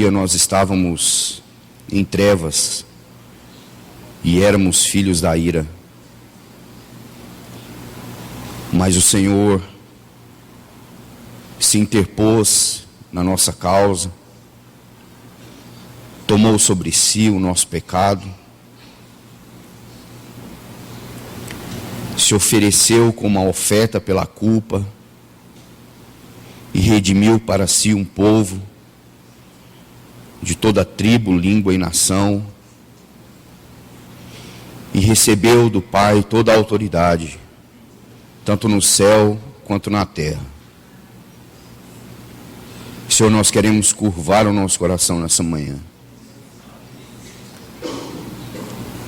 dia nós estávamos em trevas e éramos filhos da ira, mas o Senhor se interpôs na nossa causa, tomou sobre si o nosso pecado, se ofereceu como uma oferta pela culpa e redimiu para si um povo de toda tribo, língua e nação, e recebeu do Pai toda a autoridade, tanto no céu quanto na terra. Senhor, nós queremos curvar o nosso coração nessa manhã,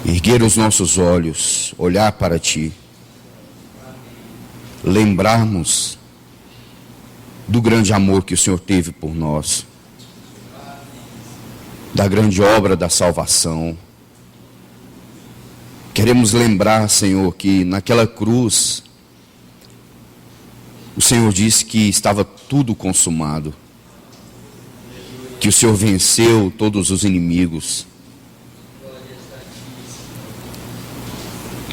erguer os nossos olhos, olhar para Ti, lembrarmos do grande amor que o Senhor teve por nós, da grande obra da salvação. Queremos lembrar, Senhor, que naquela cruz o Senhor disse que estava tudo consumado, que o Senhor venceu todos os inimigos,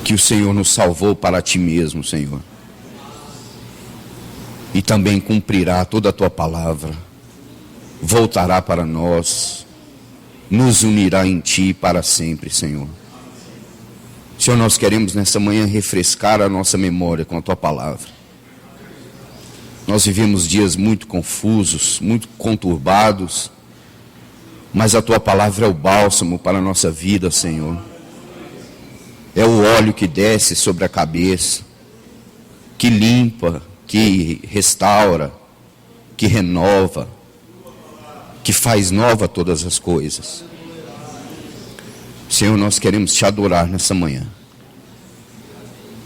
que o Senhor nos salvou para Ti mesmo, Senhor, e também cumprirá toda a Tua palavra, voltará para nós, nos unirá em Ti para sempre, Senhor. Senhor, nós queremos nessa manhã refrescar a nossa memória com a Tua palavra. Nós vivemos dias muito confusos, muito conturbados, mas a Tua palavra é o bálsamo para a nossa vida, Senhor. É o óleo que desce sobre a cabeça, que limpa, que restaura, que renova, que faz nova todas as coisas. Senhor, nós queremos Te adorar nessa manhã.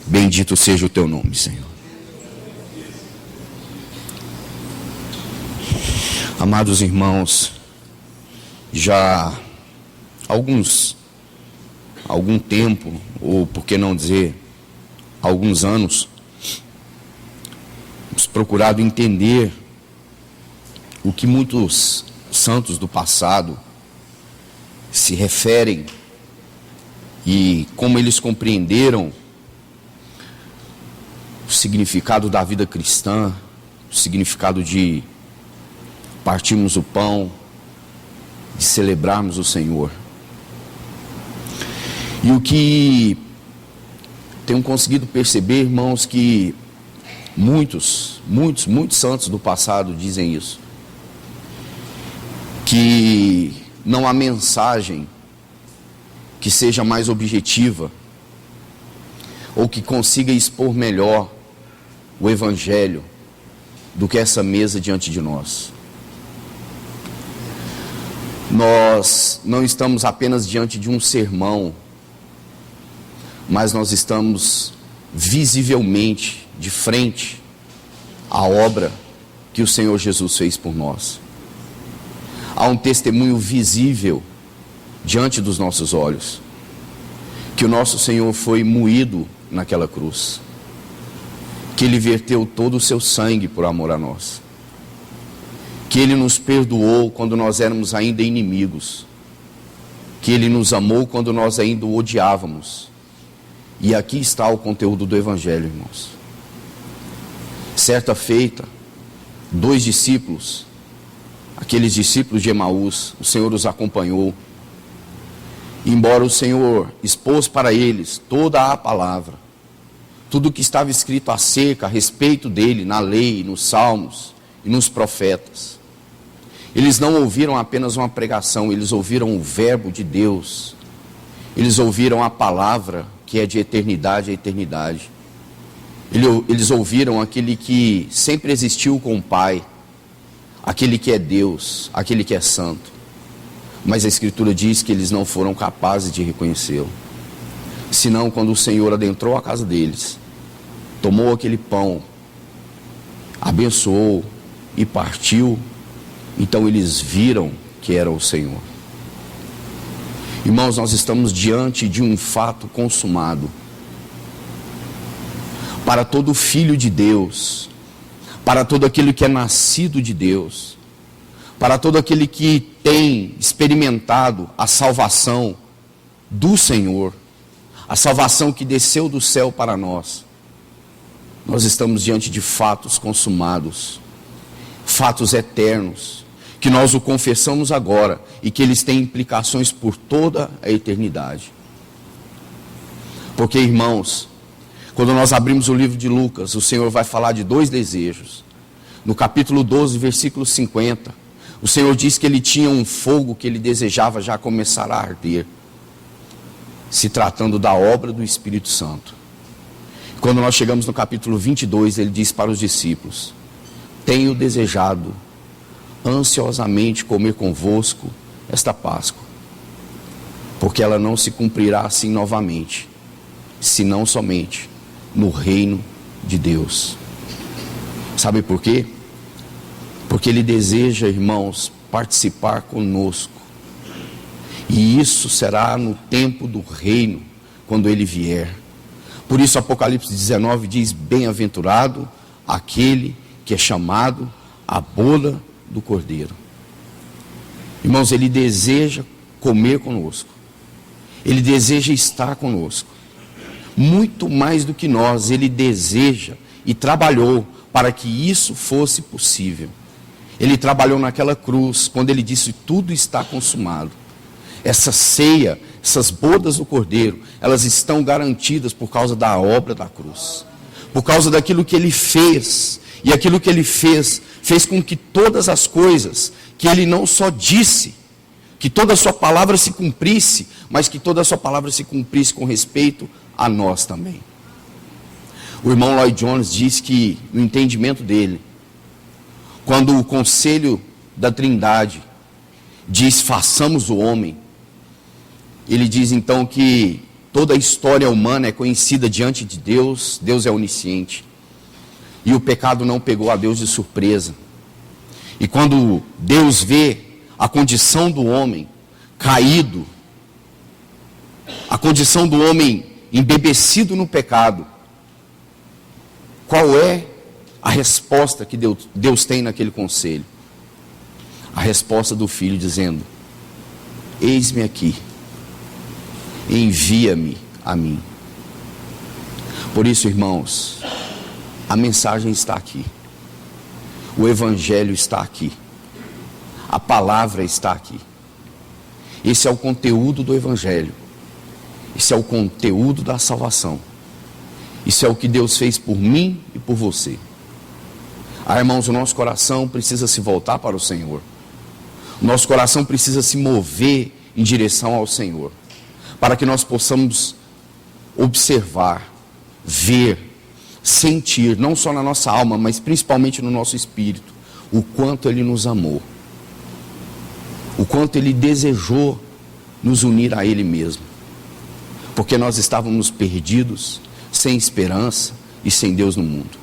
Bendito seja o Teu nome, Senhor. Amados irmãos, já há algum tempo, ou por que não dizer, alguns anos, temos procurado entender o que muitos santos do passado se referem e como eles compreenderam o significado da vida cristã, o significado de partirmos o pão, de celebrarmos o Senhor. E o que tenho conseguido perceber, irmãos, que muitos santos do passado dizem isso, que não há mensagem que seja mais objetiva ou que consiga expor melhor o Evangelho do que essa mesa diante de nós. Nós não estamos apenas diante de um sermão, mas nós estamos visivelmente de frente à obra que o Senhor Jesus fez por nós. Há um testemunho visível diante dos nossos olhos, que o nosso Senhor foi moído naquela cruz, que Ele verteu todo o seu sangue por amor a nós, que Ele nos perdoou quando nós éramos ainda inimigos, que Ele nos amou quando nós ainda o odiávamos. E aqui está o conteúdo do Evangelho, irmãos. Certa feita, 2 discípulos, aqueles discípulos de Emaús, o Senhor os acompanhou. Embora o Senhor expôs para eles toda a palavra, tudo o que estava escrito acerca, a respeito dele, na lei, nos salmos e nos profetas. Eles não ouviram apenas uma pregação, eles ouviram o verbo de Deus. Eles ouviram a palavra que é de eternidade a eternidade. Eles ouviram aquele que sempre existiu com o Pai, aquele que é Deus, aquele que é santo. Mas a Escritura diz que eles não foram capazes de reconhecê-lo. Senão, quando o Senhor adentrou a casa deles, tomou aquele pão, abençoou e partiu, então eles viram que era o Senhor. Irmãos, nós estamos diante de um fato consumado. Para todo filho de Deus, para todo aquele que é nascido de Deus, para todo aquele que tem experimentado a salvação do Senhor, a salvação que desceu do céu para nós. Nós estamos diante de fatos consumados, fatos eternos, que nós o confessamos agora e que eles têm implicações por toda a eternidade. Porque, irmãos, quando nós abrimos o livro de Lucas, o Senhor vai falar de dois desejos. No capítulo 12, versículo 50, o Senhor diz que ele tinha um fogo que ele desejava já começar a arder, se tratando da obra do Espírito Santo. Quando nós chegamos no capítulo 22, ele diz para os discípulos: tenho desejado ansiosamente comer convosco esta Páscoa, porque ela não se cumprirá assim novamente, senão somente no reino de Deus. Sabe por quê? Porque ele deseja, irmãos, participar conosco. E isso será no tempo do reino, quando ele vier. Por isso Apocalipse 19 diz: bem-aventurado aquele que é chamado à boda do Cordeiro. Irmãos, ele deseja comer conosco. Ele deseja estar conosco. Muito mais do que nós, ele deseja e trabalhou para que isso fosse possível. Ele trabalhou naquela cruz, quando ele disse: tudo está consumado. Essa ceia, essas bodas do Cordeiro, elas estão garantidas por causa da obra da cruz. Por causa daquilo que ele fez. E aquilo que ele fez, fez com que todas as coisas que ele não só disse, que toda a sua palavra se cumprisse, mas que toda a sua palavra se cumprisse com respeito a nós também. O irmão Lloyd Jones diz que, no entendimento dele, quando o conselho da Trindade diz: façamos o homem, ele diz então que toda a história humana é conhecida diante de Deus, Deus é onisciente, e o pecado não pegou a Deus de surpresa. E quando Deus vê a condição do homem caído, a condição do homem embebecido no pecado, qual é a resposta que Deus tem naquele conselho? A resposta do Filho dizendo: eis-me aqui, envia-me a mim. Por isso, irmãos, a mensagem está aqui, o Evangelho está aqui, a palavra está aqui. Esse é o conteúdo do Evangelho, esse é o conteúdo da salvação. Isso é o que Deus fez por mim e por você. Irmãos, o nosso coração precisa se voltar para o Senhor. O nosso coração precisa se mover em direção ao Senhor, para que nós possamos observar, ver, sentir, não só na nossa alma, mas principalmente no nosso espírito, o quanto Ele nos amou, o quanto Ele desejou nos unir a Ele mesmo, porque nós estávamos perdidos, sem esperança e sem Deus no mundo.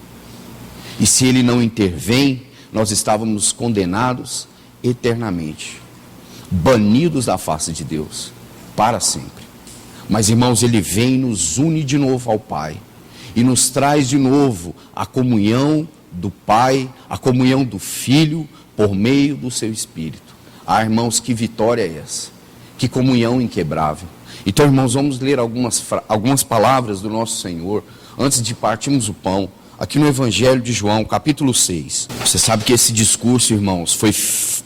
E se Ele não intervém, nós estávamos condenados eternamente, banidos da face de Deus, para sempre. Mas, irmãos, Ele vem e nos une de novo ao Pai, e nos traz de novo a comunhão do Pai, a comunhão do Filho, por meio do seu Espírito. Irmãos, que vitória é essa? Que comunhão inquebrável. Então, irmãos, vamos ler algumas palavras do nosso Senhor, antes de partirmos o pão, aqui no Evangelho de João, capítulo 6. Você sabe que esse discurso, irmãos,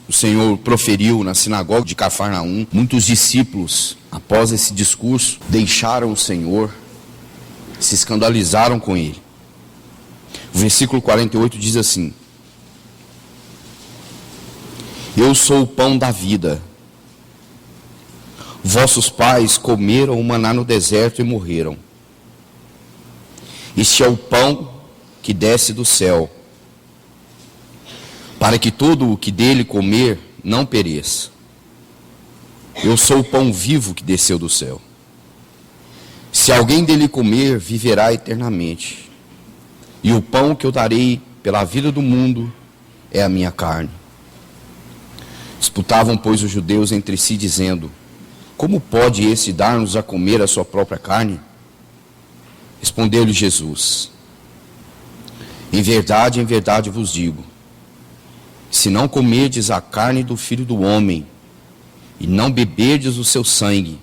o Senhor proferiu na sinagoga de Cafarnaum. Muitos discípulos, após esse discurso, deixaram o Senhor, se escandalizaram com Ele. O versículo 48 diz assim: eu sou o pão da vida. Vossos pais comeram o maná no deserto e morreram. Este é o pão que desce do céu, para que todo o que dele comer não pereça. Eu sou o pão vivo que desceu do céu. Se alguém dele comer, viverá eternamente. E o pão que eu darei pela vida do mundo é a minha carne. Disputavam, pois, os judeus entre si, dizendo: como pode esse dar-nos a comer a sua própria carne? Respondeu-lhe Jesus: em verdade vos digo, se não comerdes a carne do Filho do Homem, e não beberdes o seu sangue,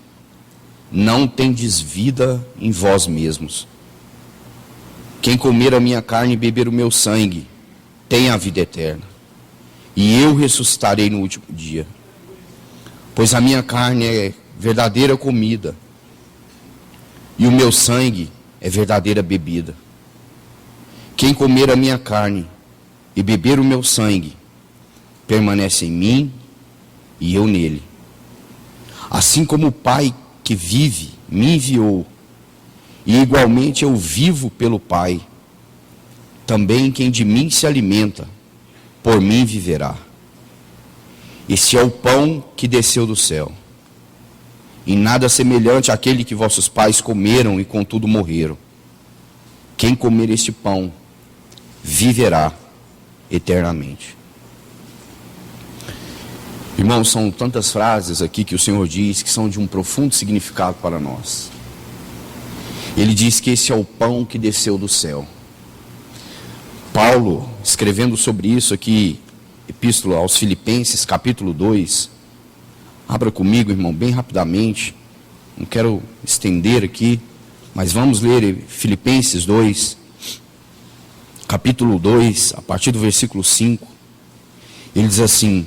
não tendes vida em vós mesmos. Quem comer a minha carne e beber o meu sangue, tem a vida eterna, e eu ressuscitarei no último dia. Pois a minha carne é verdadeira comida, e o meu sangue é verdadeira bebida. Quem comer a minha carne e beber o meu sangue, permanece em mim e eu nele. Assim como o Pai que vive me enviou, e igualmente eu vivo pelo Pai, também quem de mim se alimenta, por mim viverá. Este é o pão que desceu do céu, e nada semelhante àquele que vossos pais comeram e contudo morreram. Quem comer este pão, viverá eternamente. Irmãos, são tantas frases aqui que o Senhor diz que são de um profundo significado para nós. Ele diz que esse é o pão que desceu do céu. Paulo, escrevendo sobre isso aqui, Epístola aos Filipenses, capítulo 2, abra comigo, irmão, bem rapidamente, não quero estender aqui, mas vamos ler Filipenses 2, capítulo 2, a partir do versículo 5, ele diz assim: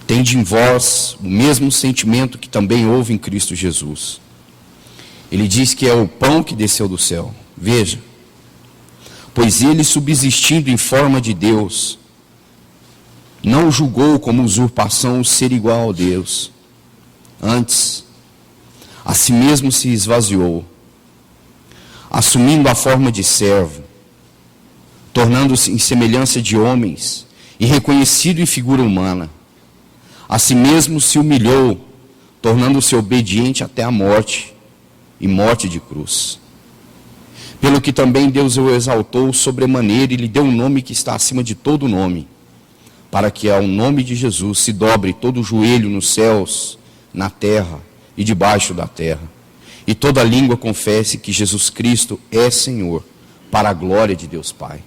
tende em vós o mesmo sentimento que também houve em Cristo Jesus. Ele diz que é o pão que desceu do céu. Veja, pois ele, subsistindo em forma de Deus, não julgou como usurpação ser igual a Deus. Antes, a si mesmo se esvaziou, assumindo a forma de servo, tornando-se em semelhança de homens e reconhecido em figura humana. A si mesmo se humilhou, tornando-se obediente até a morte, e morte de cruz. Pelo que também Deus o exaltou sobremaneira e lhe deu um nome que está acima de todo nome, para que ao nome de Jesus se dobre todo o joelho nos céus, na terra e debaixo da terra, e toda língua confesse que Jesus Cristo é Senhor, para a glória de Deus Pai.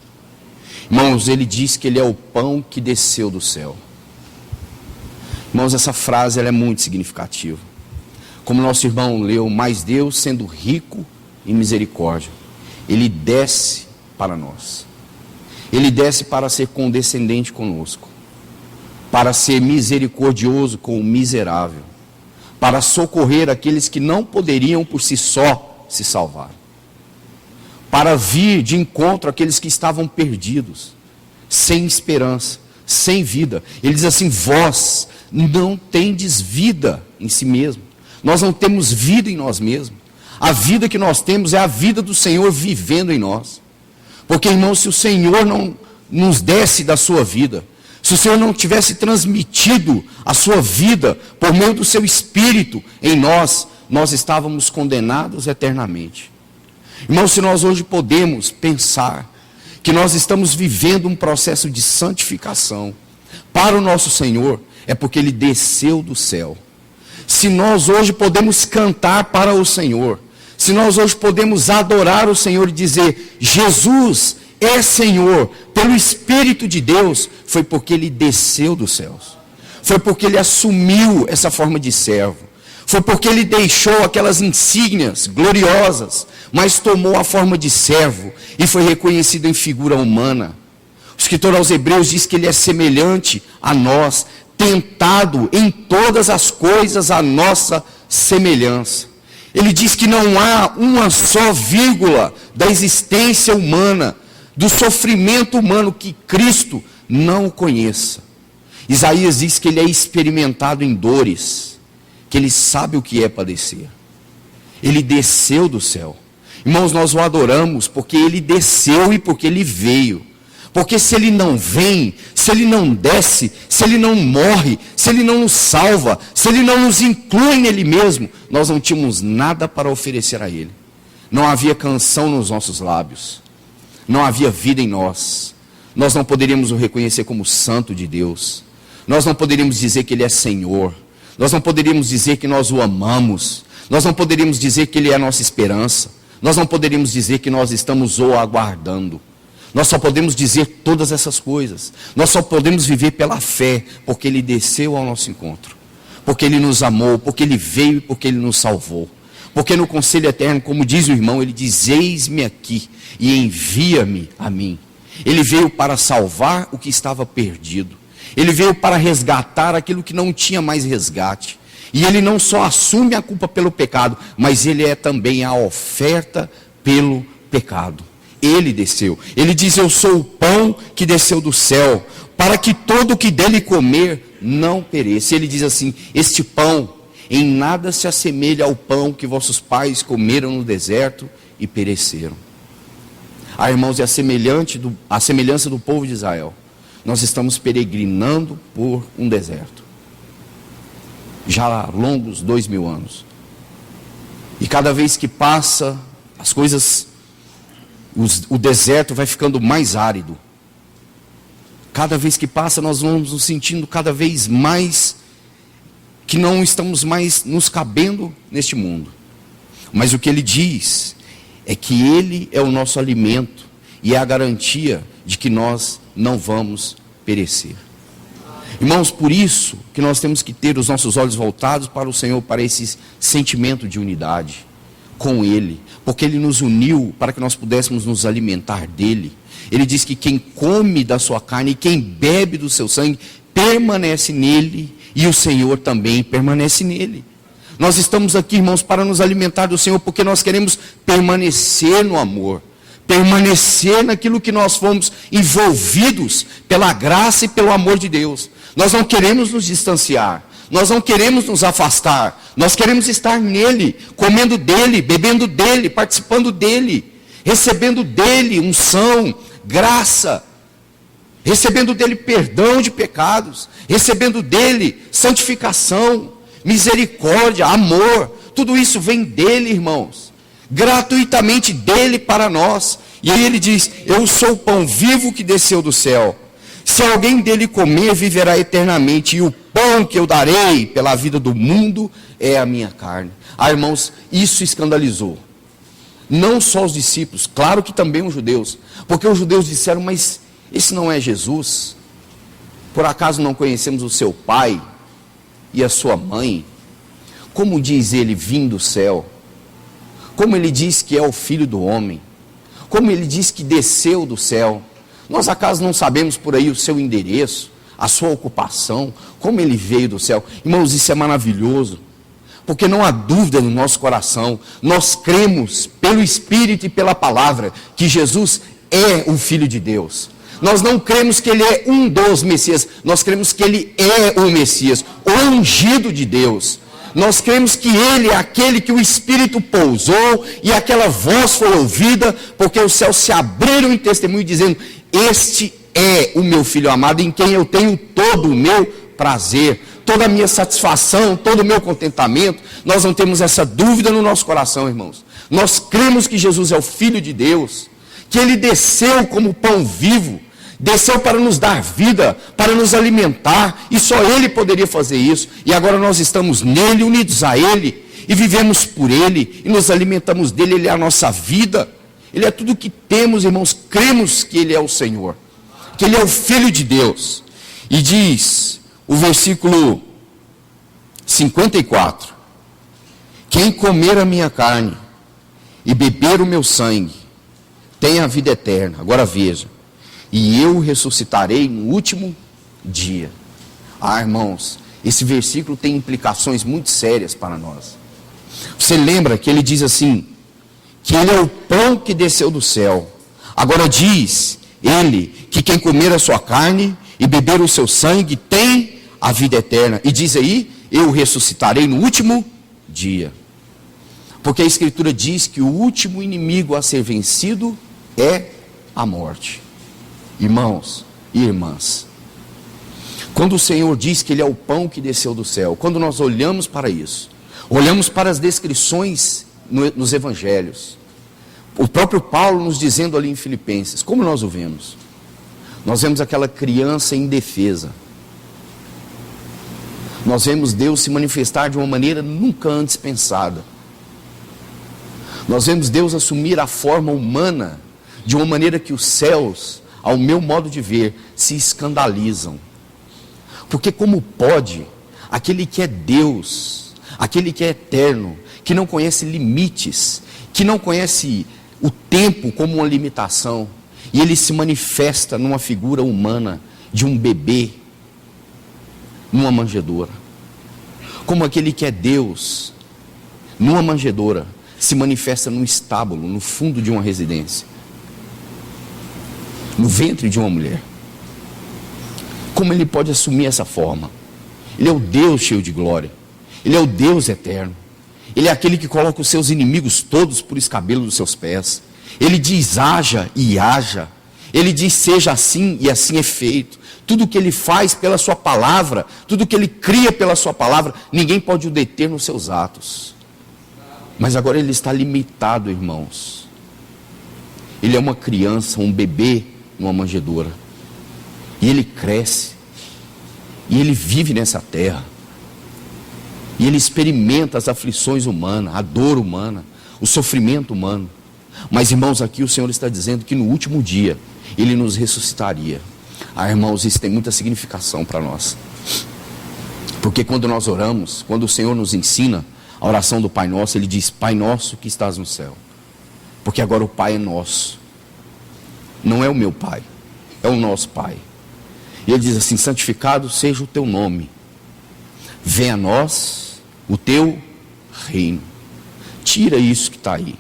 Irmãos, ele diz que ele é o pão que desceu do céu. Irmãos, essa frase ela é muito significativa. Como nosso irmão leu, mas Deus, sendo rico em misericórdia, ele desce para nós. Ele desce para ser condescendente conosco, para ser misericordioso com o miserável, para socorrer aqueles que não poderiam por si só se salvar, para vir de encontro àqueles que estavam perdidos, sem esperança, sem vida. Ele diz assim: vós não tendes vida em si mesmo. Nós não temos vida em nós mesmos. A vida que nós temos é a vida do Senhor vivendo em nós. Porque, irmãos, se o Senhor não nos desse da sua vida, se o Senhor não tivesse transmitido a sua vida por meio do seu Espírito em nós, nós estávamos condenados eternamente. Irmãos, se nós hoje podemos pensar que nós estamos vivendo um processo de santificação para o nosso Senhor, é porque Ele desceu do céu. Se nós hoje podemos cantar para o Senhor, se nós hoje podemos adorar o Senhor e dizer, Jesus é Senhor, pelo Espírito de Deus, foi porque Ele desceu dos céus. Foi porque Ele assumiu essa forma de servo. Foi porque Ele deixou aquelas insígnias gloriosas, mas tomou a forma de servo e foi reconhecido em figura humana. O escritor aos Hebreus diz que Ele é semelhante a nós, tentado em todas as coisas a nossa semelhança. Ele diz que não há uma só vírgula da existência humana, do sofrimento humano que Cristo não conheça. Isaías diz que Ele é experimentado em dores, que Ele sabe o que é padecer. Ele desceu do céu. Irmãos, nós o adoramos porque Ele desceu e porque Ele veio. Porque se Ele não vem, se Ele não desce, se Ele não morre, se Ele não nos salva, se Ele não nos inclui nele mesmo, nós não tínhamos nada para oferecer a Ele. Não havia canção nos nossos lábios, não havia vida em nós. Nós não poderíamos o reconhecer como santo de Deus, nós não poderíamos dizer que Ele é Senhor, nós não poderíamos dizer que nós o amamos, nós não poderíamos dizer que Ele é a nossa esperança, nós não poderíamos dizer que nós estamos o aguardando. Nós só podemos dizer todas essas coisas. Nós só podemos viver pela fé, porque Ele desceu ao nosso encontro. Porque Ele nos amou, porque Ele veio e porque Ele nos salvou. Porque no conselho eterno, como diz o irmão, Ele diz: eis-me aqui e envia-me a mim. Ele veio para salvar o que estava perdido. Ele veio para resgatar aquilo que não tinha mais resgate. E Ele não só assume a culpa pelo pecado, mas Ele é também a oferta pelo pecado. Ele desceu. Ele diz: eu sou o pão que desceu do céu, para que todo o que dele comer não pereça. Ele diz assim: este pão em nada se assemelha ao pão que vossos pais comeram no deserto e pereceram. Ah, irmãos, é a semelhança do povo de Israel. Nós estamos peregrinando por um deserto, já há longos 2000 anos. E cada vez que passa, as coisas, o deserto vai ficando mais árido. Cada vez que passa, nós vamos nos sentindo cada vez mais que não estamos mais nos cabendo neste mundo. Mas o que ele diz é que Ele é o nosso alimento e é a garantia de que nós não vamos perecer. Irmãos, por isso que nós temos que ter os nossos olhos voltados para o Senhor, para esse sentimento de unidade com Ele, porque Ele nos uniu para que nós pudéssemos nos alimentar dEle. Ele diz que quem come da sua carne e quem bebe do seu sangue permanece nele, e o Senhor também permanece nele. Nós estamos aqui, irmãos, para nos alimentar do Senhor, porque nós queremos permanecer no amor, permanecer naquilo que nós fomos envolvidos pela graça e pelo amor de Deus. Nós não queremos nos distanciar, nós não queremos nos afastar, nós queremos estar nele, comendo dele, bebendo dele, participando dele, recebendo dele unção, graça, recebendo dele perdão de pecados, recebendo dele santificação, misericórdia, amor. Tudo isso vem dele, irmãos, gratuitamente dele para nós. E aí ele diz: eu sou o pão vivo que desceu do céu. Se alguém dele comer, viverá eternamente, e o pão que eu darei pela vida do mundo é a minha carne. Ah, irmãos, isso escandalizou não só os discípulos, claro que também os judeus, porque os judeus disseram: mas esse não é Jesus? Por acaso não conhecemos o seu pai e a sua mãe? Como diz ele vir do céu? Como ele diz que é o filho do homem? Como ele diz que desceu do céu? Nós acaso não sabemos por aí o seu endereço, a sua ocupação, como ele veio do céu? Irmãos, isso é maravilhoso, porque não há dúvida no nosso coração. Nós cremos pelo Espírito e pela palavra que Jesus é o Filho de Deus. Nós não cremos que Ele é um dos Messias, nós cremos que Ele é o Messias, o ungido de Deus. Nós cremos que Ele é aquele que o Espírito pousou e aquela voz foi ouvida, porque os céus se abriram em testemunho dizendo: este é o meu Filho amado, em quem eu tenho todo o meu prazer, toda a minha satisfação, todo o meu contentamento. Nós não temos essa dúvida no nosso coração, irmãos. Nós cremos que Jesus é o Filho de Deus, que Ele desceu como pão vivo, desceu para nos dar vida, para nos alimentar, e só Ele poderia fazer isso. E agora nós estamos nele, unidos a Ele, e vivemos por Ele, e nos alimentamos dele. Ele é a nossa vida, Ele é tudo o que temos, irmãos. Cremos que Ele é o Senhor, que Ele é o Filho de Deus. E diz o versículo 54: quem comer a minha carne e beber o meu sangue tem a vida eterna. Agora veja: e eu ressuscitarei no último dia. Ah, irmãos, esse versículo tem implicações muito sérias para nós. Você lembra que ele diz assim, que Ele é o pão que desceu do céu. Agora diz Ele que quem comer a sua carne e beber o seu sangue tem a vida eterna. E diz aí: eu ressuscitarei no último dia. Porque a Escritura diz que o último inimigo a ser vencido é a morte. Irmãos e irmãs, quando o Senhor diz que Ele é o pão que desceu do céu, quando nós olhamos para isso, olhamos para as descrições nos evangelhos, o próprio Paulo nos dizendo ali em Filipenses, como nós o vemos? Nós vemos aquela criança indefesa. Nós vemos Deus se manifestar de uma maneira nunca antes pensada. Nós vemos Deus assumir a forma humana de uma maneira que os céus, ao meu modo de ver, se escandalizam. Porque como pode aquele que é Deus, aquele que é eterno, que não conhece limites, que não conhece o tempo como uma limitação, e ele se manifesta numa figura humana de um bebê, numa manjedoura? Como aquele que é Deus, numa manjedoura, se manifesta num estábulo, no fundo de uma residência, no ventre de uma mulher? Como ele pode assumir essa forma? Ele é o Deus cheio de glória, ele é o Deus eterno, ele é aquele que coloca os seus inimigos todos por escabelo dos seus pés. Ele diz haja e haja, ele diz seja assim e assim é feito. Tudo que ele faz pela sua palavra, tudo que ele cria pela sua palavra, ninguém pode o deter nos seus atos. Mas agora ele está limitado, irmãos. Ele é uma criança, um bebê numa manjedoura, e ele cresce, e ele vive nessa terra, e ele experimenta as aflições humanas, a dor humana, o sofrimento humano. Mas, irmãos, aqui o Senhor está dizendo que no último dia ele nos ressuscitaria. Irmãos, isso tem muita significação para nós, porque quando nós oramos, quando o Senhor nos ensina a oração do Pai Nosso, ele diz: Pai Nosso que estás no céu. Porque agora o Pai é nosso, não é o meu Pai, é o nosso Pai. E ele diz assim: santificado seja o teu nome, venha a nós o teu reino. Tira isso que está aí,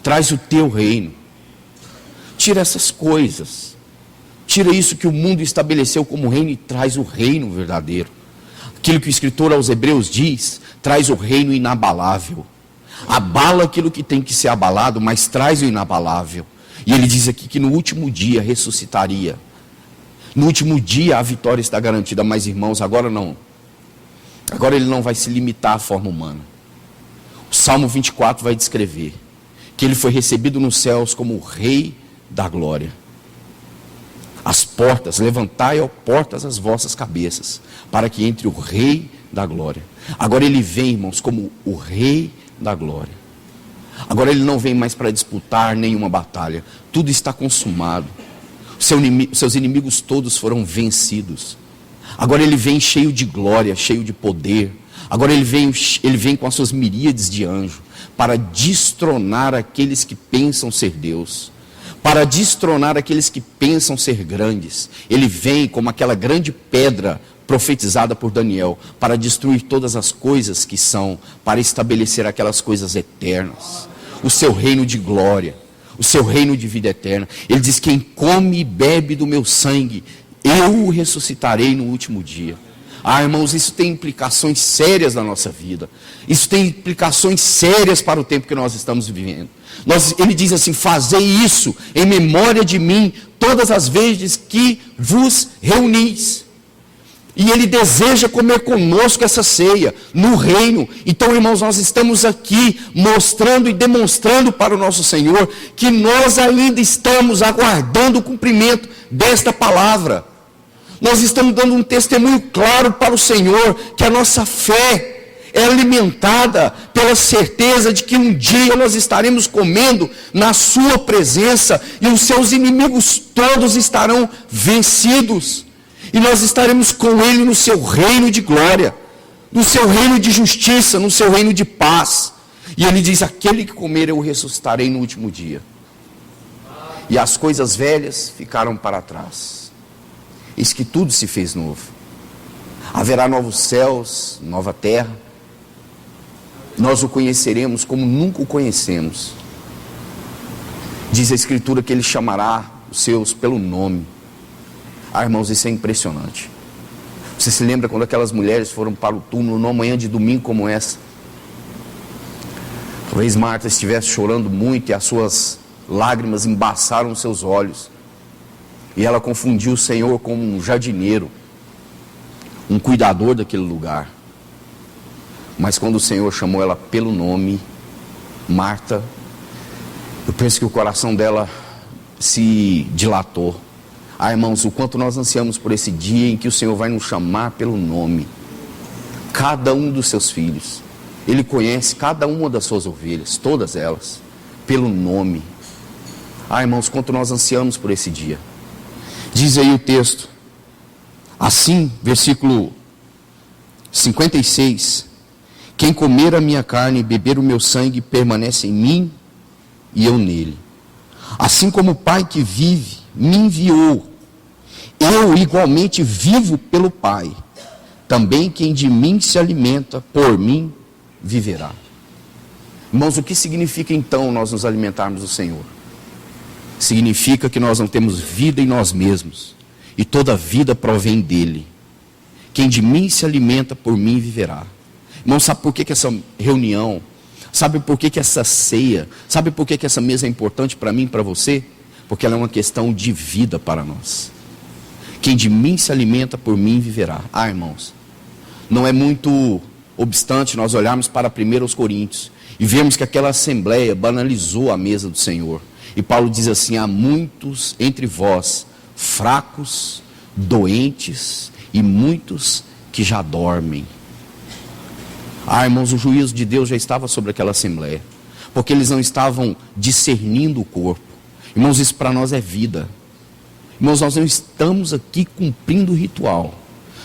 traz o teu reino, tira essas coisas, tira isso que o mundo estabeleceu como reino e traz o reino verdadeiro. Aquilo que o escritor aos Hebreus diz: traz o reino inabalável. Abala aquilo que tem que ser abalado, mas traz o inabalável. E ele diz aqui que no último dia ressuscitaria. No último dia a vitória está garantida. Mas, irmãos, agora não. Agora ele não vai se limitar à forma humana. O Salmo 24 vai descrever que ele foi recebido nos céus como o Rei da glória. As portas, levantai, ó portas, as vossas cabeças, para que entre o Rei da glória. Agora ele vem, irmãos, como o Rei da glória. Agora ele não vem mais para disputar nenhuma batalha. Tudo está consumado. Seus inimigos todos foram vencidos. Agora ele vem cheio de glória, cheio de poder. Agora ele vem com as suas miríades de anjos para destronar aqueles que pensam ser Deus, para destronar aqueles que pensam ser grandes. Ele vem como aquela grande pedra profetizada por Daniel, para destruir todas as coisas que são, para estabelecer aquelas coisas eternas, o seu reino de glória, o seu reino de vida eterna. Ele diz: quem come e bebe do meu sangue, eu o ressuscitarei no último dia. Irmãos, isso tem implicações sérias na nossa vida. Isso tem implicações sérias para o tempo que nós estamos vivendo. Ele diz assim: fazei isso em memória de mim todas as vezes que vos reunis. E ele deseja comer conosco essa ceia no reino. Então, irmãos, nós estamos aqui mostrando e demonstrando para o nosso Senhor que nós ainda estamos aguardando o cumprimento desta palavra. Nós estamos dando um testemunho claro para o Senhor que a nossa fé é alimentada pela certeza de que um dia nós estaremos comendo na sua presença e os seus inimigos todos estarão vencidos. E nós estaremos com Ele no seu reino de glória, no seu reino de justiça, no seu reino de paz. E Ele diz: aquele que comer eu ressuscitarei no último dia. E as coisas velhas ficaram para trás. Eis que tudo se fez novo. Haverá novos céus, nova terra. Nós o conheceremos como nunca o conhecemos. Diz a Escritura que Ele chamará os seus pelo nome. Irmãos, isso é impressionante. Você se lembra quando aquelas mulheres foram para o túmulo numa manhã de domingo como essa? Talvez Marta estivesse chorando muito e as suas lágrimas embaçaram os seus olhos. E ela confundiu o Senhor com um jardineiro, um cuidador daquele lugar. Mas quando o Senhor chamou ela pelo nome, Marta, eu penso que o coração dela se dilatou. Irmãos, o quanto nós ansiamos por esse dia em que o Senhor vai nos chamar pelo nome. Cada um dos seus filhos. Ele conhece cada uma das suas ovelhas, todas elas, pelo nome. Irmãos, quanto nós ansiamos por esse dia. Diz aí o texto, assim, versículo 56, quem comer a minha carne e beber o meu sangue permanece em mim e eu nele. Assim como o Pai que vive me enviou, eu igualmente vivo pelo Pai. Também quem de mim se alimenta, por mim viverá. Irmãos, o que significa então nós nos alimentarmos do Senhor? Significa que nós não temos vida em nós mesmos, e toda vida provém dele. Quem de mim se alimenta, por mim viverá. Irmão, sabe por que essa reunião, sabe por que essa ceia, sabe por que essa mesa é importante para mim e para você? Porque ela é uma questão de vida para nós. Quem de mim se alimenta, por mim viverá. Irmãos, não é muito obstante nós olharmos para 1 Coríntios e vemos que aquela assembleia banalizou a mesa do Senhor. E Paulo diz assim, há muitos entre vós fracos, doentes e muitos que já dormem. Irmãos, o juízo de Deus já estava sobre aquela assembleia, porque eles não estavam discernindo o corpo. Irmãos, isso para nós é vida. Irmãos, nós não estamos aqui cumprindo o ritual.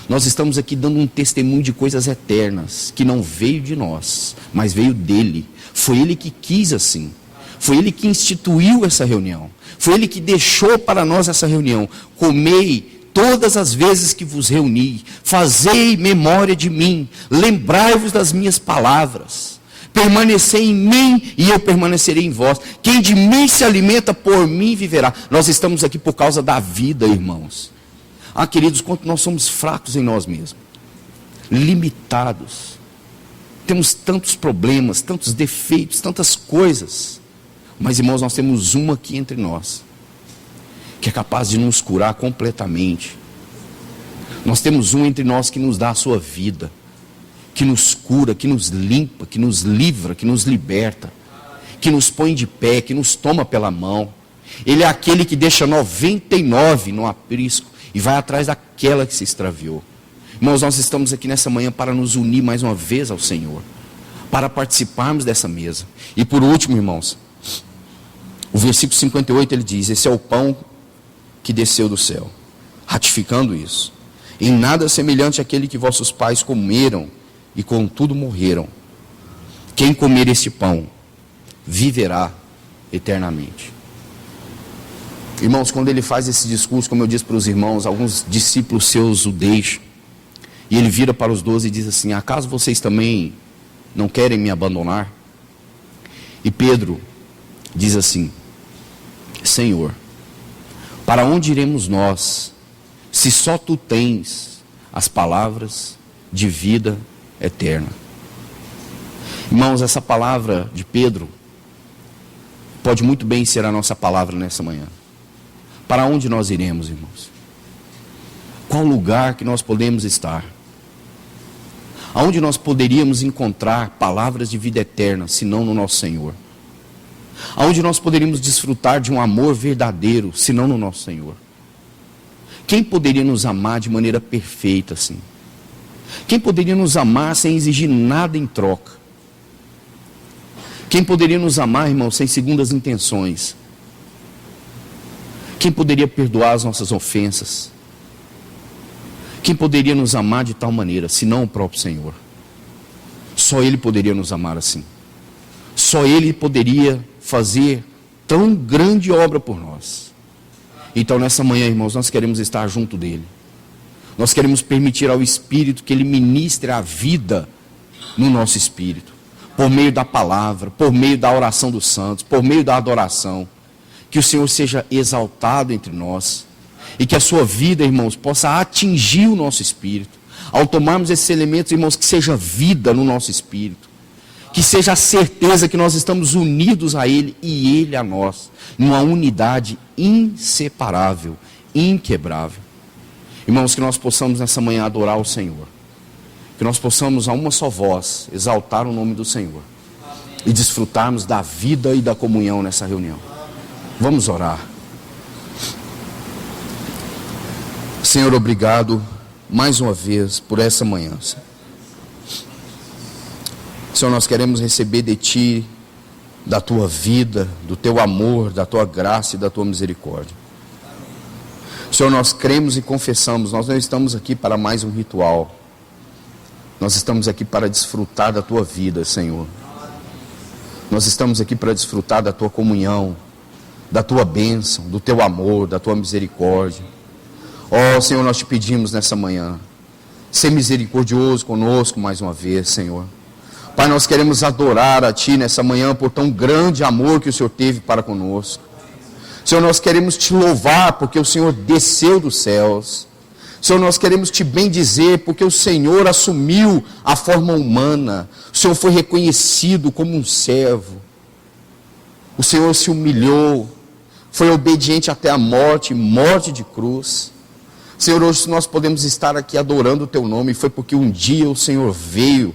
Nós estamos aqui dando um testemunho de coisas eternas, que não veio de nós, mas veio dele. Foi ele que quis assim. Foi ele que instituiu essa reunião. Foi ele que deixou para nós essa reunião. Comei todas as vezes que vos reuni, fazei memória de mim, lembrai-vos das minhas palavras, permanecei em mim e eu permanecerei em vós. Quem de mim se alimenta, por mim viverá. Nós estamos aqui por causa da vida, irmãos. Queridos, quanto nós somos fracos em nós mesmos, limitados, temos tantos problemas, tantos defeitos, tantas coisas, mas irmãos, nós temos um aqui entre nós, que é capaz de nos curar completamente. Nós temos um entre nós que nos dá a sua vida, que nos cura, que nos limpa, que nos livra, que nos liberta, que nos põe de pé, que nos toma pela mão. Ele é aquele que deixa 99 no aprisco e vai atrás daquela que se extraviou. Irmãos, nós estamos aqui nessa manhã para nos unir mais uma vez ao Senhor, para participarmos dessa mesa. E por último, irmãos, o versículo 58 ele diz, esse é o pão que desceu do céu, ratificando isso. Em nada semelhante àquele que vossos pais comeram e contudo morreram. Quem comer este pão viverá eternamente. Irmãos, quando ele faz esse discurso, como eu disse para os irmãos, alguns discípulos seus o deixam. E ele vira para os 12 e diz assim, acaso vocês também não querem me abandonar? E Pedro diz assim, Senhor, para onde iremos nós, se só tu tens as palavras de vida eterna? Irmãos, essa palavra de Pedro pode muito bem ser a nossa palavra nessa manhã. Para onde nós iremos, irmãos? Qual lugar que nós podemos estar? Aonde nós poderíamos encontrar palavras de vida eterna, se não no nosso Senhor? Aonde nós poderíamos desfrutar de um amor verdadeiro, se não no nosso Senhor? Quem poderia nos amar de maneira perfeita assim? Quem poderia nos amar sem exigir nada em troca? Quem poderia nos amar, irmão, sem segundas intenções? Quem poderia perdoar as nossas ofensas? Quem poderia nos amar de tal maneira, se não o próprio Senhor? Só Ele poderia nos amar assim. Só Ele poderia fazer tão grande obra por nós. Então nessa manhã, irmãos, nós queremos estar junto dEle. Nós queremos permitir ao Espírito que Ele ministre a vida no nosso espírito. Por meio da palavra, por meio da oração dos santos, por meio da adoração. Que o Senhor seja exaltado entre nós. E que a sua vida, irmãos, possa atingir o nosso espírito. Ao tomarmos esses elementos, irmãos, que seja vida no nosso espírito. Que seja a certeza que nós estamos unidos a Ele e Ele a nós. Numa unidade inseparável, inquebrável. Irmãos, que nós possamos nessa manhã adorar o Senhor. Que nós possamos a uma só voz exaltar o nome do Senhor. E desfrutarmos da vida e da comunhão nessa reunião. Vamos orar. Senhor, obrigado mais uma vez por essa manhã. Senhor, nós queremos receber de Ti da tua vida, do teu amor, da tua graça e da tua misericórdia. Senhor, nós cremos e confessamos, nós não estamos aqui para mais um ritual. Nós estamos aqui para desfrutar da tua vida, Senhor. Nós estamos aqui para desfrutar da tua comunhão, da tua bênção, do teu amor, da tua misericórdia. Ó Senhor, nós te pedimos nessa manhã, ser misericordioso conosco mais uma vez, Senhor. Pai, nós queremos adorar a Ti nessa manhã por tão grande amor que o Senhor teve para conosco. Senhor, nós queremos Te louvar porque o Senhor desceu dos céus. Senhor, nós queremos Te bendizer porque o Senhor assumiu a forma humana. O Senhor foi reconhecido como um servo. O Senhor se humilhou, foi obediente até a morte, morte de cruz. Senhor, hoje nós podemos estar aqui adorando o Teu nome, foi porque um dia o Senhor veio.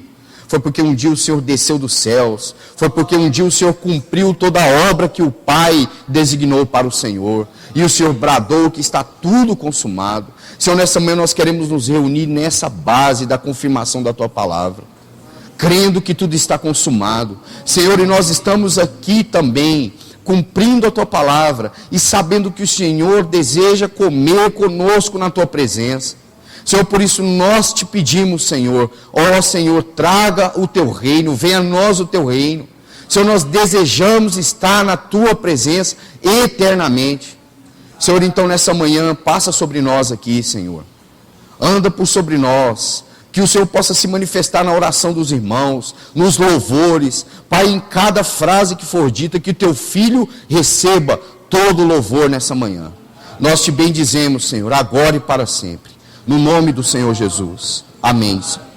Foi porque um dia o Senhor desceu dos céus. Foi porque um dia o Senhor cumpriu toda a obra que o Pai designou para o Senhor. E o Senhor bradou que está tudo consumado. Senhor, nessa manhã nós queremos nos reunir nessa base da confirmação da Tua palavra. Crendo que tudo está consumado. Senhor, e nós estamos aqui também, cumprindo a Tua palavra. E sabendo que o Senhor deseja comer conosco na Tua presença. Senhor, por isso nós te pedimos, Senhor, ó Senhor, traga o Teu reino, venha a nós o Teu reino. Senhor, nós desejamos estar na Tua presença eternamente. Senhor, então nessa manhã, passa sobre nós aqui, Senhor. Anda por sobre nós, que o Senhor possa se manifestar na oração dos irmãos, nos louvores. Pai, em cada frase que for dita, que o Teu Filho receba todo o louvor nessa manhã. Nós te bendizemos, Senhor, agora e para sempre. No nome do Senhor Jesus. Amém, Senhor.